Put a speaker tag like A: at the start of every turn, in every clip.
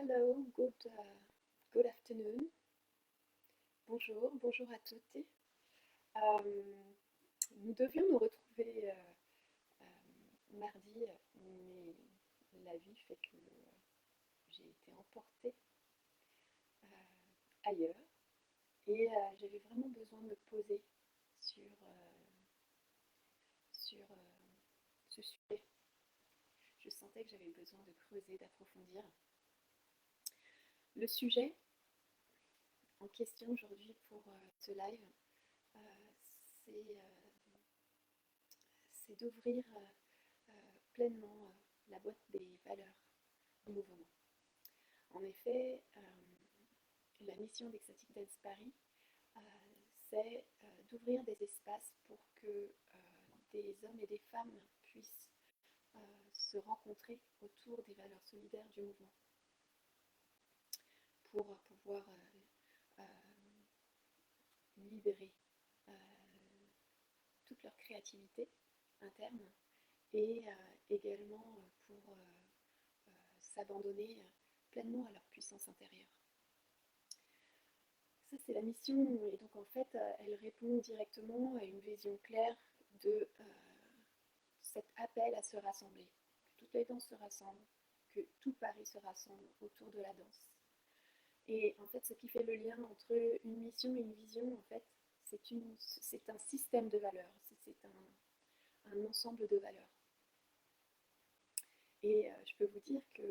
A: Hello, good afternoon. Bonjour à toutes. Nous devions nous retrouver mardi, mais la vie fait que j'ai été emportée ailleurs et j'avais vraiment besoin de me poser sur ce sujet. Je sentais que j'avais besoin de creuser, d'approfondir. Le sujet en question aujourd'hui pour ce live, euh, c'est d'ouvrir pleinement la boîte des valeurs du mouvement. En effet, la mission d'Ecstatic Dance Paris, euh, c'est d'ouvrir des espaces pour que des hommes et des femmes puissent se rencontrer autour des valeurs solidaires du mouvement pour pouvoir libérer toute leur créativité interne et également pour s'abandonner pleinement à leur puissance intérieure. Ça, c'est la mission, et donc en fait, elle répond directement à une vision claire de cet appel à se rassembler, que toutes les danses se rassemblent, que tout Paris se rassemble autour de la danse. Et en fait, ce qui fait le lien entre une mission et une vision, en fait, c'est un système de valeurs, c'est un ensemble de valeurs. Et je peux vous dire que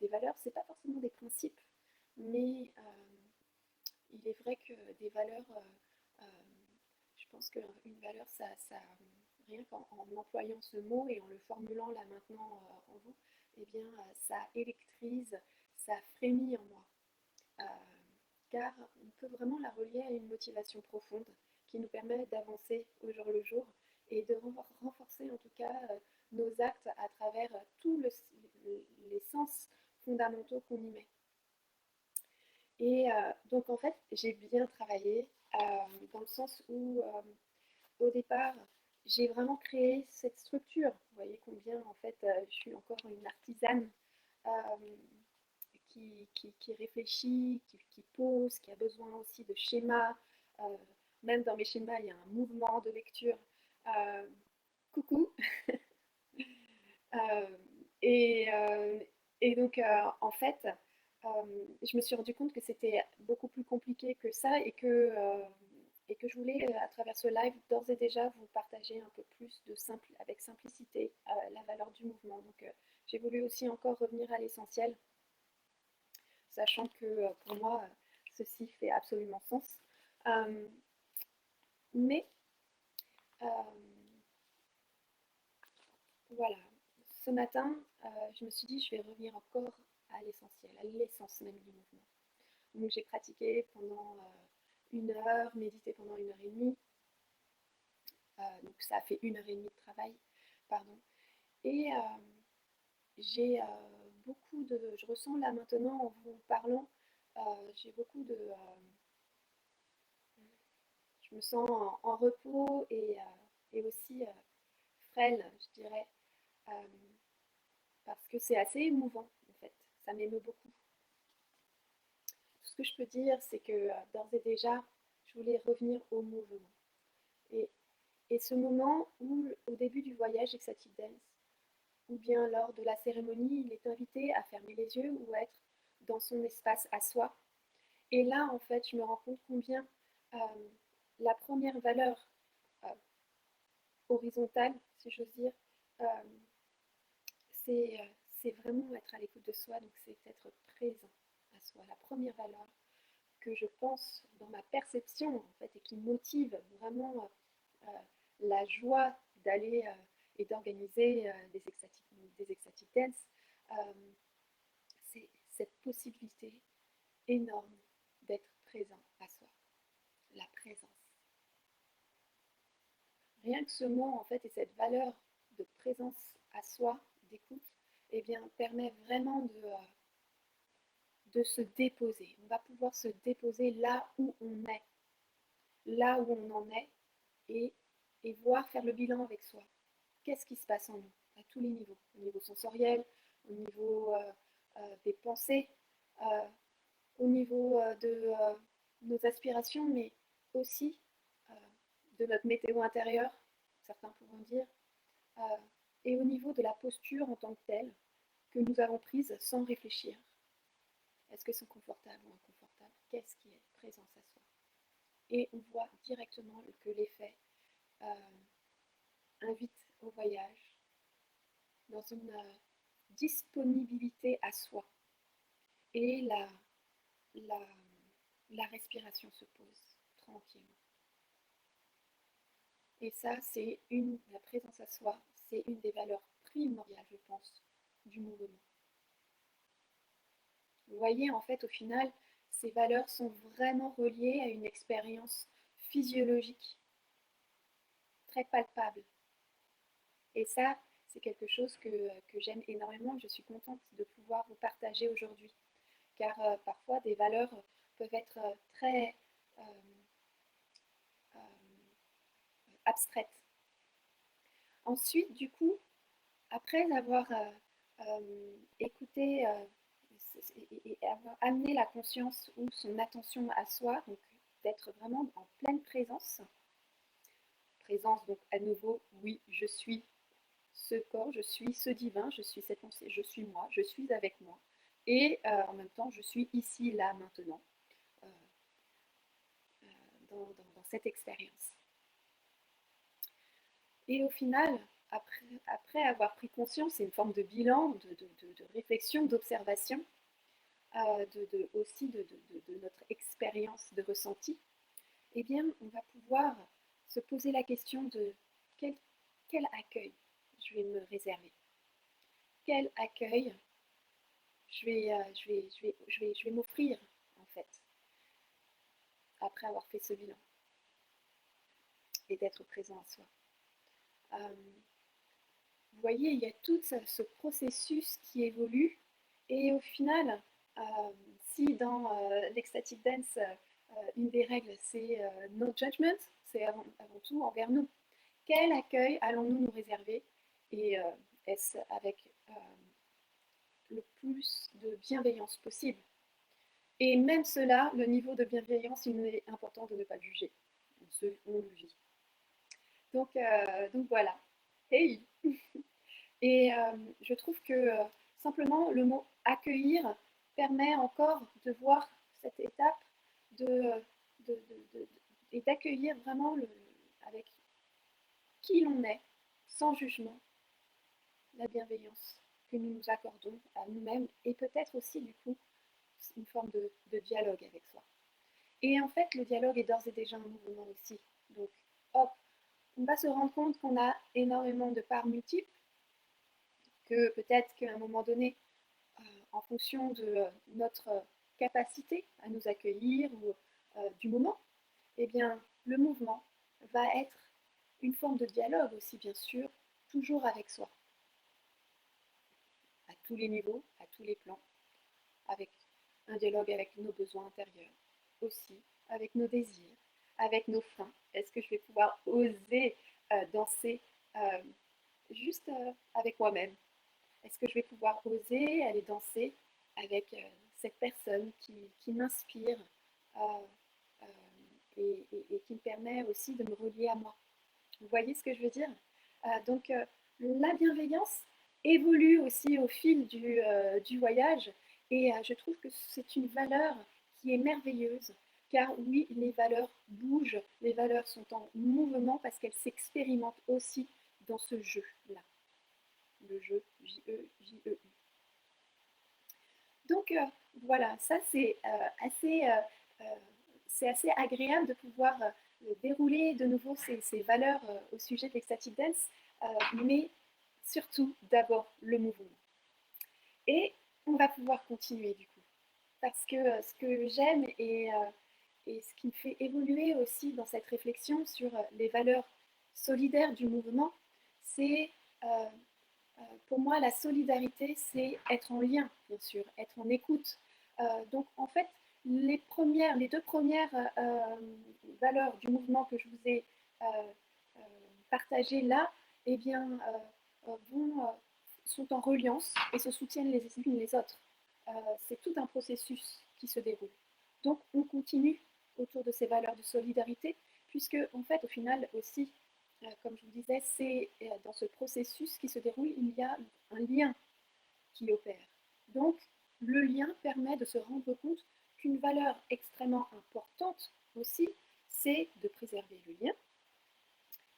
A: des valeurs, c'est pas forcément des principes, mais il est vrai que des valeurs, je pense qu'une valeur, rien qu'en employant ce mot et en le formulant là maintenant en vous, eh bien, ça électrise, ça frémit en moi. Euh, Car on peut vraiment la relier à une motivation profonde qui nous permet d'avancer au jour le jour et de renforcer en tout cas nos actes à travers tous les sens fondamentaux qu'on y met. Et donc en fait, j'ai bien travaillé dans le sens où au départ, j'ai vraiment créé cette structure. Vous voyez combien en fait je suis encore une artisane euh, qui réfléchit, qui pose, qui a besoin aussi de schémas. Euh, Même dans mes schémas, il y a un mouvement de lecture. Euh, Coucou. Euh, et, euh, et donc, en fait, je me suis rendu compte que c'était beaucoup plus compliqué que ça et que je voulais, à travers ce live, d'ores et déjà vous partager un peu plus avec simplicité la valeur du mouvement. Donc, j'ai voulu aussi encore revenir à l'essentiel, sachant que pour moi, ceci fait absolument sens. Euh, mais euh, voilà, ce matin, je me suis dit, je vais revenir encore à l'essentiel, à l'essence même du mouvement. Donc j'ai pratiqué pendant 1 heure, médité pendant 1 heure et demie. Donc ça a fait 1 heure et demie de travail, pardon. Et j'ai beaucoup je ressens là maintenant en vous parlant, j'ai beaucoup je me sens en repos et aussi frêle, je dirais, euh, parce que c'est assez émouvant en fait. Ça m'émeut beaucoup. Tout ce que je peux dire, c'est que d'ores et déjà, je voulais revenir au mouvement. Et, et ce moment où, au début du voyage Ecstatic Dance, ou bien lors de la cérémonie, il est invité à fermer les yeux ou à être dans son espace à soi. Et là, en fait, je me rends compte combien euh, la première valeur euh, horizontale, si j'ose dire, euh, c'est vraiment être à l'écoute de soi, donc c'est être présent à soi. La première valeur que je pense dans ma perception, en fait, et qui motive vraiment la joie d'aller et d'organiser des ecstatic dance, euh, c'est cette possibilité énorme d'être présent à soi, la présence. Rien que ce mot, en fait, et cette valeur de présence à soi, d'écoute, eh bien, permet vraiment de se déposer. On va pouvoir se déposer là où on est, là où on en est, et, et voir faire le bilan avec soi. Qu'est-ce qui se passe en nous, à tous les niveaux, au niveau sensoriel, au niveau des pensées, au niveau de nos aspirations, mais aussi de notre météo intérieure, certains pourront dire, euh, et au niveau de la posture en tant que telle que nous avons prise sans réfléchir. Est-ce que c'est confortable ou inconfortable? Qu'est-ce qui est présence à soi? Et on voit directement que l'effet invite au voyage dans une disponibilité à soi. Et la, la respiration se pose tranquillement. Et ça, la présence à soi, c'est une des valeurs primordiales, je pense, du mouvement. Vous voyez, en fait, au final, ces valeurs sont vraiment reliées à une expérience physiologique très palpable. Et ça, c'est quelque chose que j'aime énormément. Je suis contente de pouvoir vous partager aujourd'hui. Car parfois, des valeurs peuvent être très euh, euh, abstraites. Ensuite, du coup, après avoir écouté et avoir amené la conscience ou son attention à soi, donc d'être vraiment en pleine présence, présence donc à nouveau, oui, je suis ce corps, je suis ce divin, je suis cette pensée, je suis moi, je suis avec moi, et en même temps, je suis ici, là, maintenant, euh, dans cette expérience. Et au final, après avoir pris conscience, c'est une forme de bilan, de réflexion, d'observation, aussi de notre expérience de ressenti, eh bien, on va pouvoir se poser la question de quel accueil je vais me réserver, quel accueil je vais m'offrir, en fait, après avoir fait ce bilan et d'être présent à soi. Vous voyez, il y a tout ce processus qui évolue et au final, si dans l'ecstatic dance, une des règles, c'est no judgment, c'est avant tout envers nous. Quel accueil allons-nous nous réserver et est-ce avec le plus de bienveillance possible? Et même cela, le niveau de bienveillance, il est important de ne pas le juger. On le vit. Donc voilà. Hey. Et je trouve que simplement le mot accueillir permet encore de voir cette étape et d'accueillir vraiment avec qui l'on est, sans jugement, la bienveillance que nous nous accordons à nous-mêmes et peut-être aussi du coup une forme de dialogue avec soi. Et en fait, le dialogue est d'ores et déjà un mouvement aussi. Donc, hop, on va se rendre compte qu'on a énormément de parts multiples, que peut-être qu'à un moment donné, en fonction de notre capacité à nous accueillir ou du moment, eh bien, le mouvement va être une forme de dialogue aussi, bien sûr, toujours avec soi, à tous les niveaux, à tous les plans, avec un dialogue avec nos besoins intérieurs, aussi avec nos désirs, avec nos freins. Est-ce que je vais pouvoir oser danser juste avec moi-même? Est-ce que je vais pouvoir oser aller danser avec cette personne qui m'inspire euh, euh, et qui me permet aussi de me relier à moi? Vous voyez ce que je veux dire? Donc la bienveillance évolue aussi au fil du voyage et je trouve que c'est une valeur qui est merveilleuse car oui, les valeurs bougent, les valeurs sont en mouvement parce qu'elles s'expérimentent aussi dans ce jeu-là. Le jeu J-E-J-E-U. Donc voilà, ça c'est assez agréable de pouvoir dérouler de nouveau ces valeurs au sujet de l'ecstatic dance, mais surtout d'abord le mouvement. Et on va pouvoir continuer du coup, parce que ce que j'aime et ce qui me fait évoluer aussi dans cette réflexion sur les valeurs solidaires du mouvement, c'est pour moi, la solidarité, c'est être en lien, bien sûr, être en écoute. Donc, en fait, les deux premières valeurs du mouvement que je vous ai partagées là, eh bien, sont en reliance et se soutiennent les unes les autres. c'est tout un processus qui se déroule. Donc on continue autour de ces valeurs de solidarité, puisque en fait au final aussi, comme je vous disais, c'est dans ce processus qui se déroule, il y a un lien qui opère. Donc le lien permet de se rendre compte qu'une valeur extrêmement importante aussi, c'est de préserver le lien,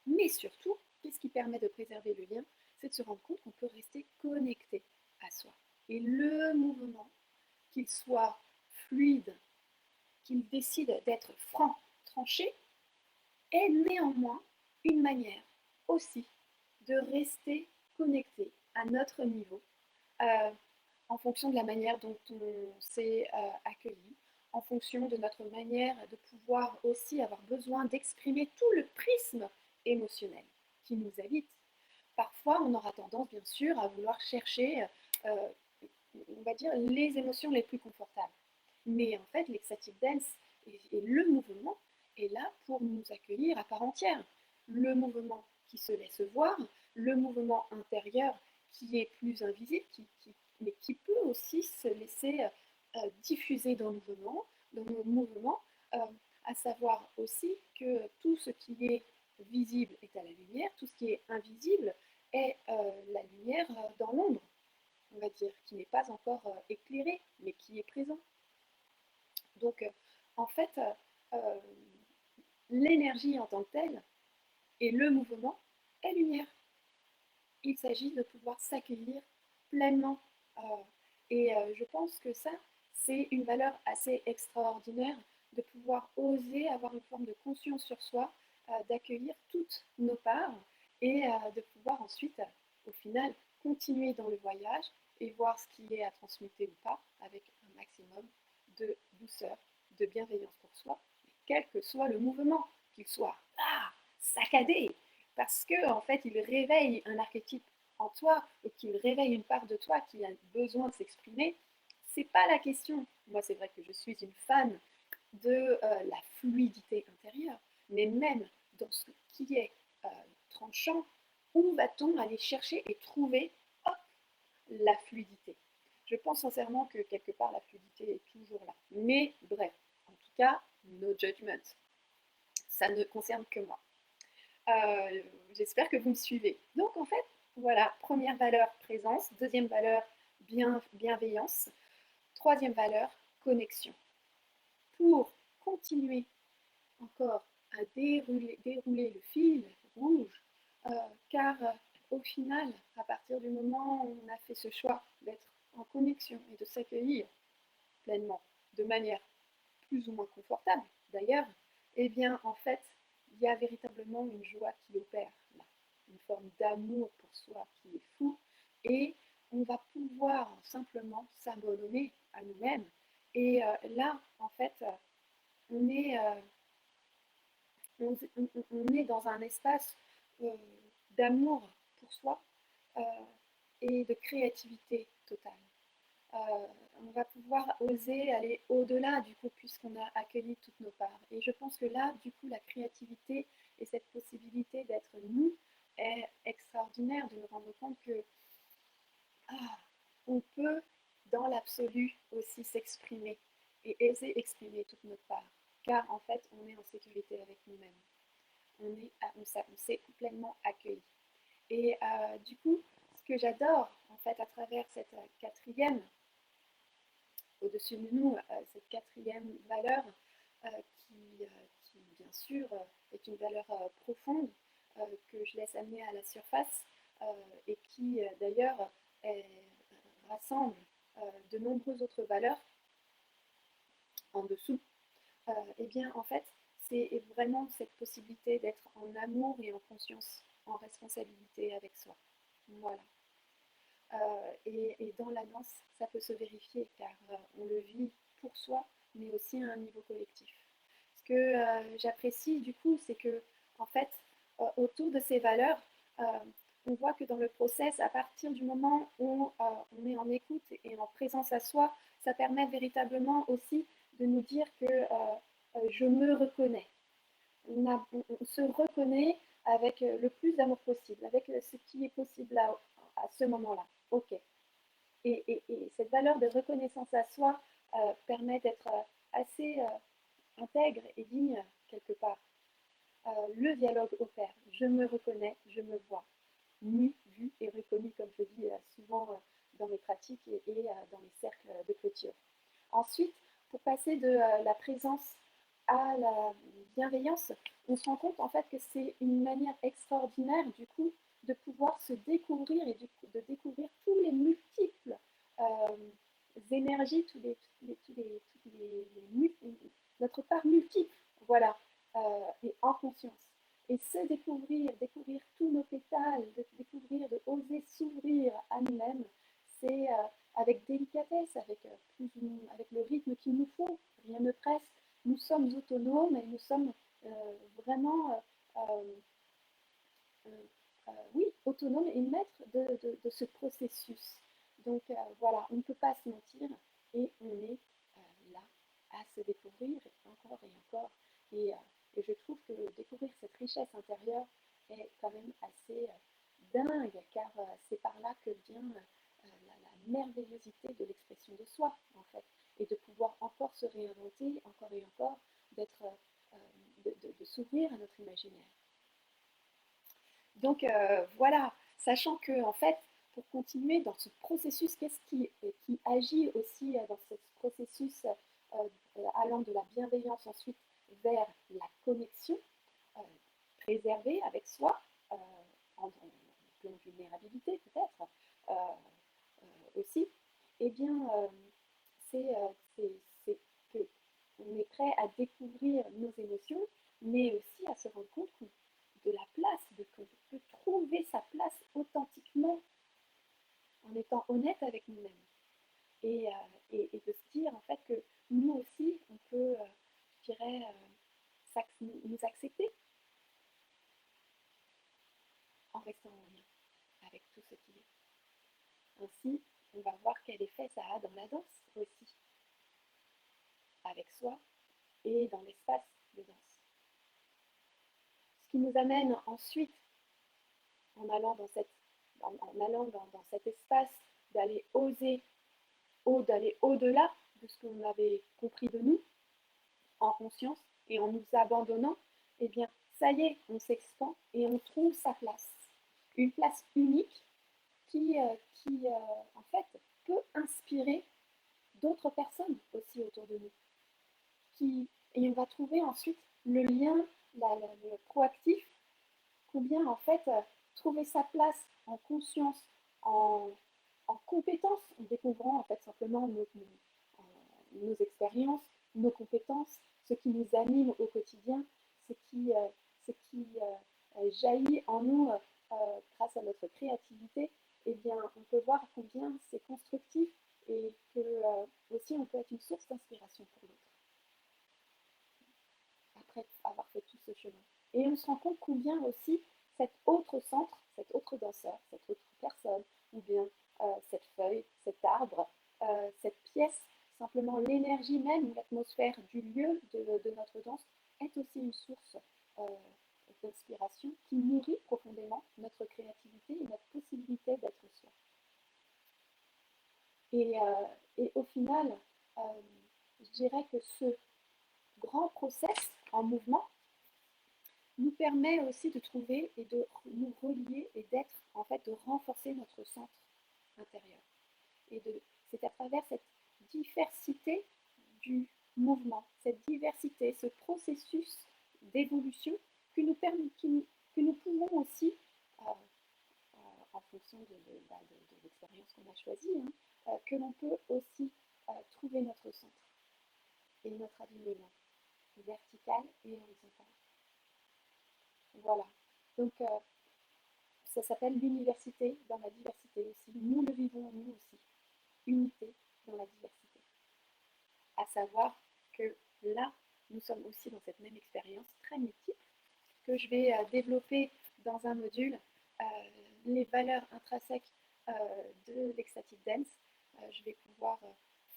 A: mais surtout, qu'est-ce qui permet de préserver le lien? C'est de se rendre compte qu'on peut rester connecté à soi. Et le mouvement, qu'il soit fluide, qu'il décide d'être franc, tranché, est néanmoins une manière aussi de rester connecté à notre niveau, euh, en fonction de la manière dont on s'est accueilli, en fonction de notre manière de pouvoir aussi avoir besoin d'exprimer tout le prisme émotionnel qui nous habite. Parfois, on aura tendance, bien sûr, à vouloir chercher, euh, on va dire, les émotions les plus confortables. Mais en fait, l'ecstatic dance et le mouvement est là pour nous accueillir à part entière. Le mouvement qui se laisse voir, le mouvement intérieur qui est plus invisible, mais qui peut aussi se laisser diffuser dans nos mouvements, euh, à savoir aussi que tout ce qui est visible est à la lumière, tout ce qui est invisible est la lumière dans l'ombre, on va dire, qui n'est pas encore éclairée, mais qui est présent. Donc, en fait, euh, l'énergie en tant que telle et le mouvement est lumière. Il s'agit de pouvoir s'accueillir pleinement. Euh, je pense que ça, c'est une valeur assez extraordinaire de pouvoir oser avoir une forme de conscience sur soi, d'accueillir toutes nos parts et de pouvoir ensuite, au final, continuer dans le voyage et voir ce qui est à transmuter ou pas avec un maximum de douceur, de bienveillance pour soi, quel que soit le mouvement, qu'il soit saccadé, parce que en fait, il réveille un archétype en toi et qu'il réveille une part de toi qui a besoin de s'exprimer. C'est pas la question. Moi, c'est vrai que je suis une fan de la fluidité intérieure, mais même dans ce qui est tranchant, où va-t-on aller chercher et trouver hop, la fluidité? Je pense sincèrement que quelque part la fluidité est toujours là. Mais bref, en tout cas, no judgment. Ça ne concerne que moi. Euh, J'espère que vous me suivez. Donc en fait, voilà, première valeur, présence. Deuxième valeur, bienveillance. Troisième valeur, connexion. Pour continuer encore à dérouler le fil rouge, euh, car au final, à partir du moment où on a fait ce choix d'être en connexion et de s'accueillir pleinement, de manière plus ou moins confortable d'ailleurs, eh bien en fait, il y a véritablement une joie qui opère là, une forme d'amour pour soi qui est fou, et on va pouvoir simplement s'abandonner à nous-mêmes. Et là, en fait, on est, on est dans un espace euh, d'amour pour soi, euh, et de créativité totale. Euh, on va pouvoir oser aller au-delà du coup puisqu'on a accueilli toutes nos parts. Et je pense que là, du coup, la créativité et cette possibilité d'être nous est extraordinaire, de nous rendre compte que on peut dans l'absolu aussi s'exprimer et oser exprimer toutes nos parts. Car en fait, on est en sécurité avec nous-mêmes. On s'est complètement accueilli. Et du coup, ce que j'adore en fait à travers cette quatrième au-dessus de nous cette quatrième valeur euh, qui, bien sûr, est une valeur profonde que je laisse amener à la surface et qui, d'ailleurs, rassemble de nombreuses autres valeurs en dessous. Eh bien, en fait, c'est vraiment cette possibilité d'être en amour et en conscience, en responsabilité avec soi. Voilà. Et dans la danse, ça peut se vérifier car on le vit pour soi, mais aussi à un niveau collectif. Ce que j'apprécie du coup, c'est que en fait, autour de ces valeurs, euh, on voit que dans le process, à partir du moment où on est en écoute et en présence à soi, ça permet véritablement aussi de nous dire que je me reconnais. On se reconnaît avec le plus d'amour possible, avec ce qui est possible à ce moment-là. Ok. Et cette valeur de reconnaissance à soi permet d'être assez intègre et digne quelque part. Le dialogue opère. Je me reconnais, je me vois. Nu, vu et reconnu, comme je dis souvent dans mes pratiques et dans les cercles de clôture. Ensuite, pour passer de la présence à la bienveillance, on se rend compte en fait que c'est une manière extraordinaire du coup de pouvoir se découvrir et de découvrir tous les multiples énergies, notre part multiple, voilà, et en conscience. Et se découvrir, découvrir tous nos pétales, de découvrir, de oser s'ouvrir à nous-mêmes, c'est avec délicatesse, avec le rythme qu'il nous faut, rien ne presse. Nous sommes autonomes et nous sommes vraiment, oui, autonomes et maîtres de ce processus. Donc voilà, on ne peut pas se mentir et on est là à se découvrir encore et encore. Et, et je trouve que découvrir cette richesse intérieure est quand même assez dingue, car c'est par là que vient la merveillosité de l'expression de soi, en fait, et de pouvoir encore se réinventer, encore et encore, d'être, de s'ouvrir à notre imaginaire. Donc voilà, sachant que en fait, pour continuer dans ce processus, qu'est-ce qui agit aussi dans ce processus allant de la bienveillance ensuite vers la connexion préservée avec soi, en pleine vulnérabilité peut-être aussi, eh bien c'est que on est prêt à découvrir nos émotions, mais aussi à se rendre compte de la place, qu'on peut trouver sa place authentiquement en étant honnête avec nous-mêmes. Et, et de se dire en fait que nous aussi, on peut, je dirais, nous accepter en restant en lien avec tout ce qui est. Ainsi, on va voir quel effet ça a dans la danse aussi, avec soi et dans l'espace de danse. Ce qui nous amène ensuite, en allant dans, dans cet espace, d'aller oser, d'aller au-delà de ce qu'on avait compris de nous, en conscience et en nous abandonnant, eh bien, ça y est, on s'expand et on trouve sa place. Une place unique qui en fait, peut inspirer d'autres personnes aussi autour de nous. Et on va trouver ensuite le lien, le proactif, combien en fait trouver sa place en conscience, en, en compétence, en découvrant en fait simplement nos expériences, nos compétences, ce qui nous anime au quotidien, ce qui jaillit en nous grâce à notre créativité, eh bien, on peut voir combien c'est constructif et que aussi on peut être une source d'inspiration pour l'autre après avoir fait tout ce chemin. Et on se rend compte combien aussi cet autre centre, cet autre danseur, cette autre personne, ou bien cette feuille, cet arbre, cette pièce, simplement l'énergie même, l'atmosphère du lieu de notre danse est aussi une source d'inspiration qui nourrit profondément notre créativité et notre possibilité d'être soi. Et au final, je dirais que ce grand process en mouvement nous permet aussi de trouver et de nous relier et d'être, en fait, de renforcer notre centre intérieur. Et c'est à travers cette diversité du mouvement, cette diversité, ce processus d'évolution que nous pouvons aussi, en fonction de l'expérience qu'on a choisie, que l'on peut aussi trouver notre centre et notre alignement vertical et horizontal. Voilà. Donc, ça s'appelle l'université dans la diversité aussi. Nous le vivons nous aussi. Unité dans la diversité. À savoir que là, nous sommes aussi dans cette même expérience très multiple que je vais développer dans un module, les valeurs intrinsèques de l'ecstatic dance. Je vais pouvoir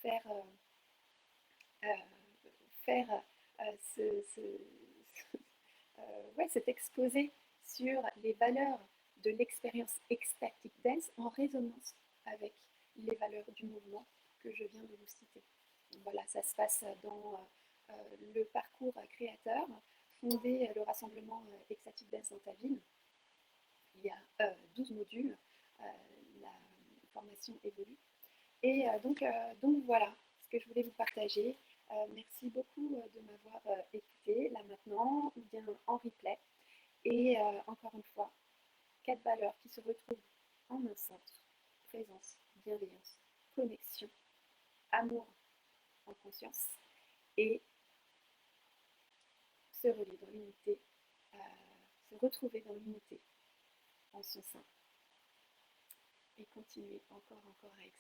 A: faire, faire ouais, cet exposé sur les valeurs de l'expérience ecstatic dance en résonance avec les valeurs du mouvement que je viens de vous citer. Donc voilà, ça se passe dans le parcours créateur fondé le rassemblement Extatic Dance dans ta ville. Il y a 12 modules, la formation évolue. Et donc voilà ce que je voulais vous partager. Merci beaucoup de m'avoir écouté là maintenant ou bien en replay. Et encore une fois, 4 valeurs qui se retrouvent en un centre: présence, bienveillance, connexion, amour en conscience et se relier dans l'unité, se retrouver dans l'unité en son sein et continuer encore à exprimer.